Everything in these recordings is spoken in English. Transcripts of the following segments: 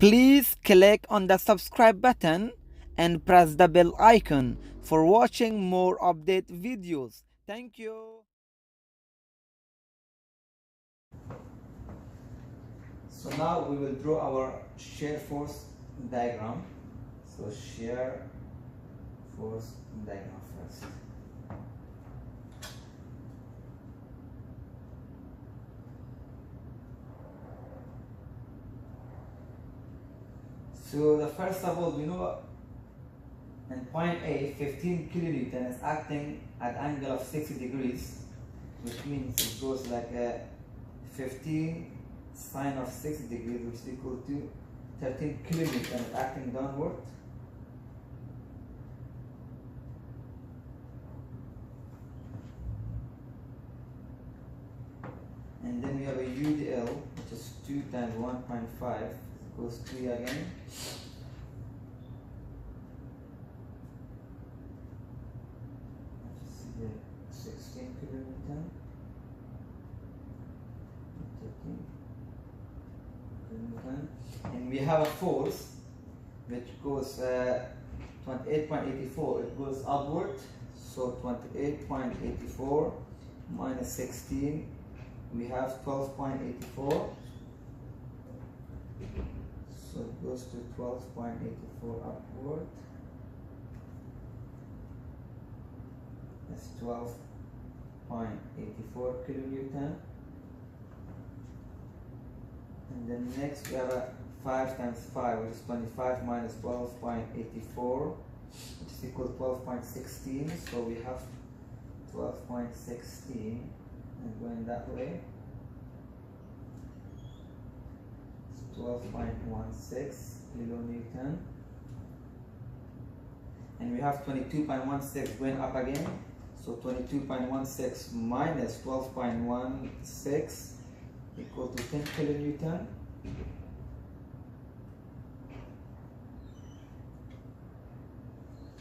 Please click on the subscribe button and press the bell icon for watching more update videos. Thank you. So now we will draw our shear force diagram. So shear force diagram first. So the first of all, we know in point A, 15 kilonewton is acting at angle of 60 degrees, which means it goes like a 15 sine of 60 degrees, which is equal to 13 kilonewton is acting downward. And then we have a UDL, which is 2 times 1.5, equals 3 again. Which is 16 kilonewton. 13 kilonewton. And we have a force which goes 28.84, it goes upward. So 28.84 minus 16, we have 12.84. So it goes to 12.84 upward. That's 12.84 kilonewton. And then next we have a 5 times 5, which is 25 minus 12.84, which is equal to 12.16. So we have 12.16, and going that way, 12.16 kilonewton, and we have 22.16 going up again. So 22.16 minus 12.16 equal to 10 kilonewton.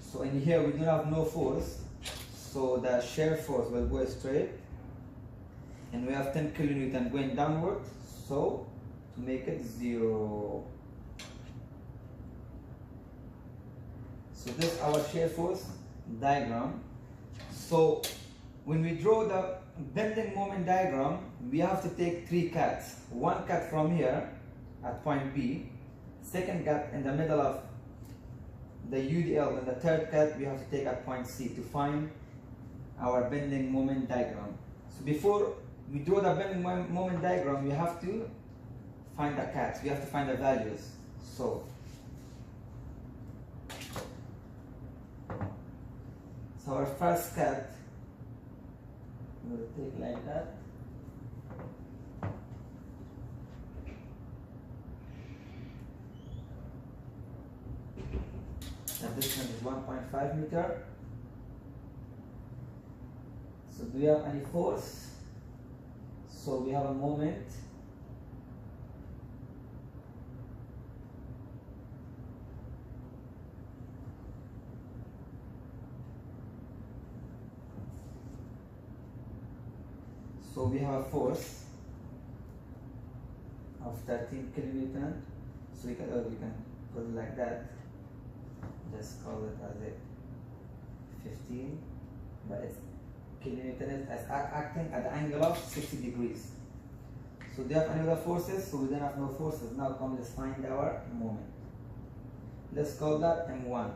So in here we do not have no force, so the shear force will go straight, and we have 10 kilonewton going downward, so to make it 0. So this is our shear force diagram. So when we draw the bending moment diagram, we have to take 3 cuts. One cut from here at point B, second cut in the middle of the UDL, and the third cut we have to take at point C to find our bending moment diagram. So before we draw the bending moment diagram, we have to find the cuts, we have to find the values. So our first cut we will take like that. The distance is 1.5 meter. So do we have any force? So we have a moment. So we have a force of 13 kilonewton. So we can put it like that. Just call it as a 15, but it's kilonewton is acting at the angle of 60 degrees. So do you have any other forces? So we don't have no forces. Now come, let's find our moment. Let's call that M1.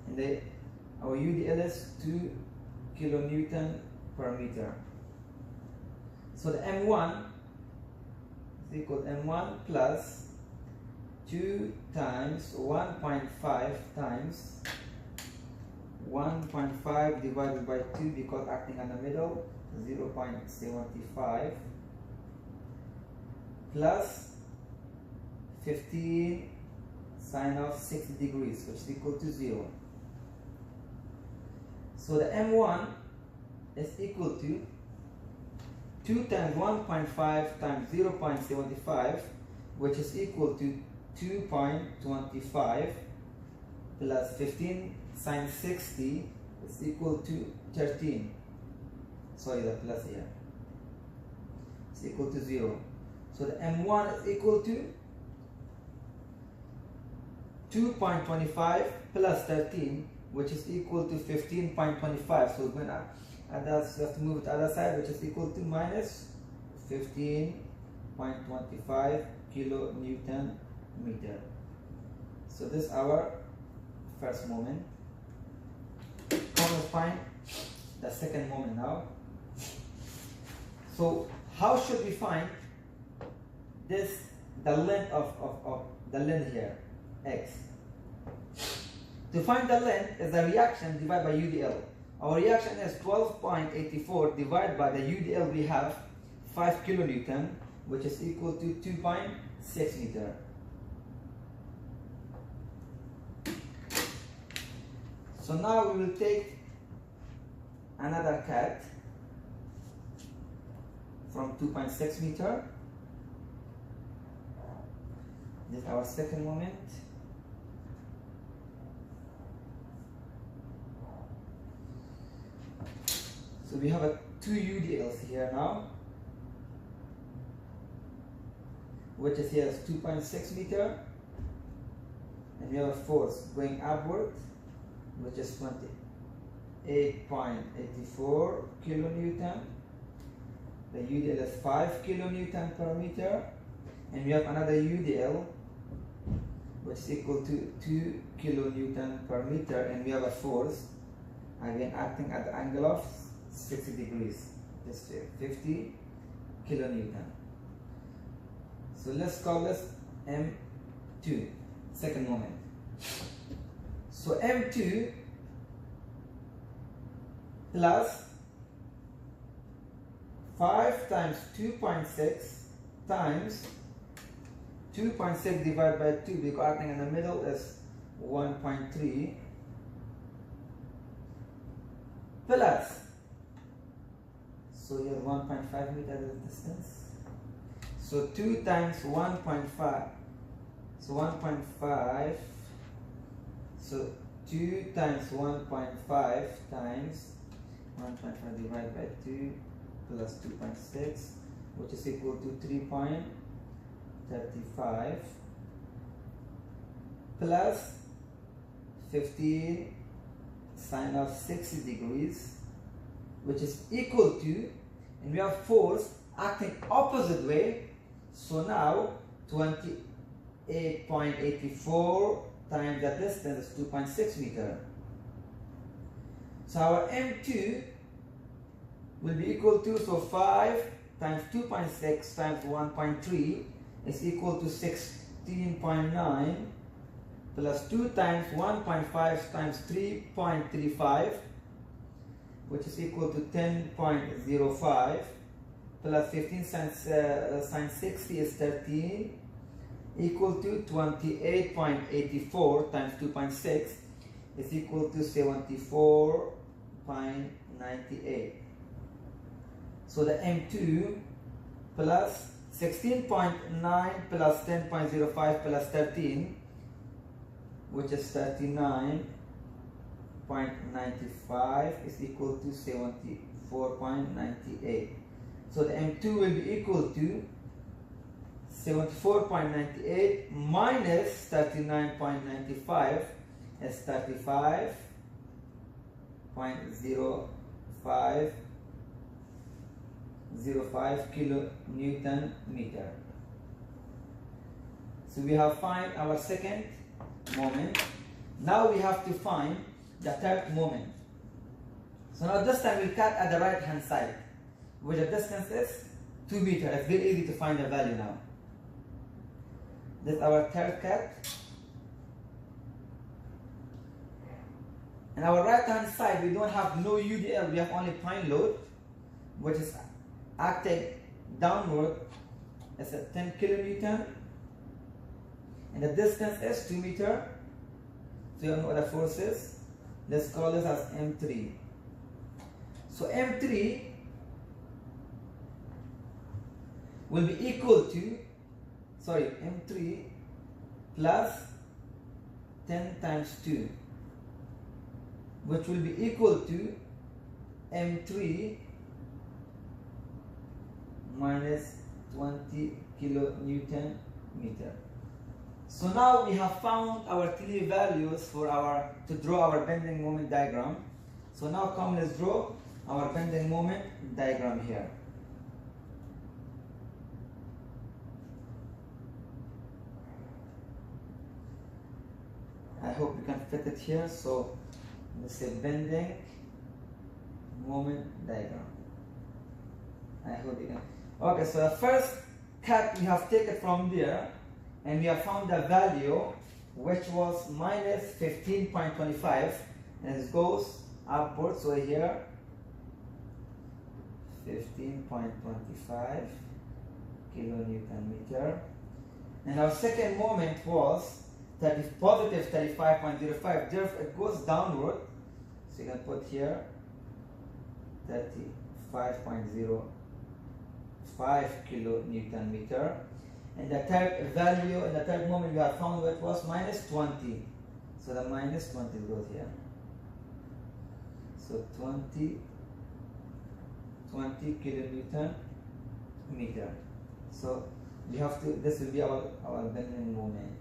And our UDL is 2 kilonewton per meter. So the M1 is equal to M1 plus 2 times 1.5 times 1.5 divided by 2, because acting in the middle, 0.75 plus 15 sine of 60 degrees, which is equal to 0. So the M1 is equal to 2 times 1.5 times 0.75, which is equal to 2.25 plus 15 sine 60 is equal to 13. Sorry, the plus here. It's equal to 0. So the M1 is equal to 2.25 plus 13, which is equal to 15.25. So when and that's, you have to move it to the other side, which is equal to minus 15.25 kilonewton meter. So this is our first moment. Come and find the second moment now. So how should we find this, the length of the length here, x? To find the length is the reaction divided by UDL. Our reaction is 12.84 divided by the UDL we have 5 kilonewton, which is equal to 2.6 meter. So now we will take another cat from 2.6 meter. This is our second moment. So we have two UDLs here now, which is here is 2.6 meter, and we have a force going upward, which is 28.84 kilonewton. The UDL is 5 kilonewton per meter, and we have another UDL which is equal to 2 kilonewton per meter, and we have a force again acting at the angle of 60 degrees, just 50 kilonewton. So let's call this M2, second moment. So M2 plus 5 times 2.6 times 2.6 divided by 2, because acting in the middle is 1.3, plus, so you have 1.5 meter distance. So 2 times 1.5, so 1.5, so 2 times 1.5 times 1.5 divided by 2 plus 2.6, which is equal to 3.35 plus 15 sine of 60 degrees, which is equal to, and we have force acting opposite way, so now 28.84 times the distance is 2.6 meter. So our M2 will be equal to, so 5 times 2.6 times 1.3 is equal to 16.9 plus 2 times 1.5 times 3.35, which is equal to 10.05 plus 15 sine 60 is 13, equal to 28.84 times 2.6 is equal to 74.98. So the M2 plus 16.9 plus 10.05 plus 13, which is 39.95, is equal to 74.98. So the M2 will be equal to 74.98 minus 39.95 is 35.05 kilonewton meter. So we have find our second moment. Now we have to find the third moment. So now this time we'll cut at the right hand side, where the distance is 2 meters. It's very easy to find the value now. This is our third cut. And our right hand side, we don't have no UDL, we have only pine load, which is acting downward. It's a 10 kilonewton, and the distance is 2 meters. So you know what the force is. Let's call this as M3. So M3 will be equal to, M3 plus 10 times 2, which will be equal to M3 minus 20 kilonewton meter. So now we have found our three values for to draw our bending moment diagram. So now come, let's draw our bending moment diagram here. I hope you can fit it here. So let's say bending moment diagram. I hope you can. Okay, so the first cut we have taken from there, and we have found the value which was minus 15.25, and it goes upwards. So here 15.25 kilonewton meter, and our second moment was positive 35.05. Therefore it goes downward, so you can put here 35.05 kilonewton meter. And the third value, and the third moment we have found what was minus 20. So the minus 20 goes here. So 20 kilonewton meter. So we have to, this will be our bending moment.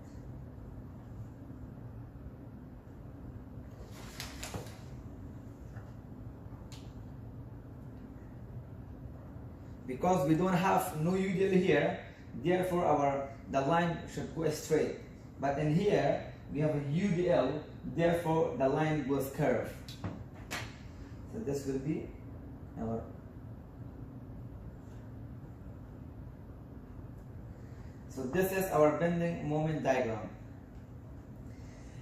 Because we don't have no UDL here, therefore the line should go straight. But in here we have a UDL, therefore the line goes curved. So this will be our. So this is our bending moment diagram.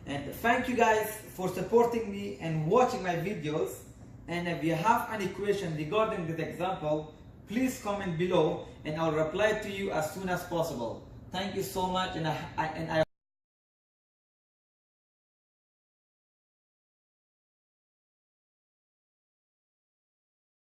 And thank you guys for supporting me and watching my videos. And if you have any question regarding this example, please comment below and I'll reply to you as soon as possible. Thank you so much, and I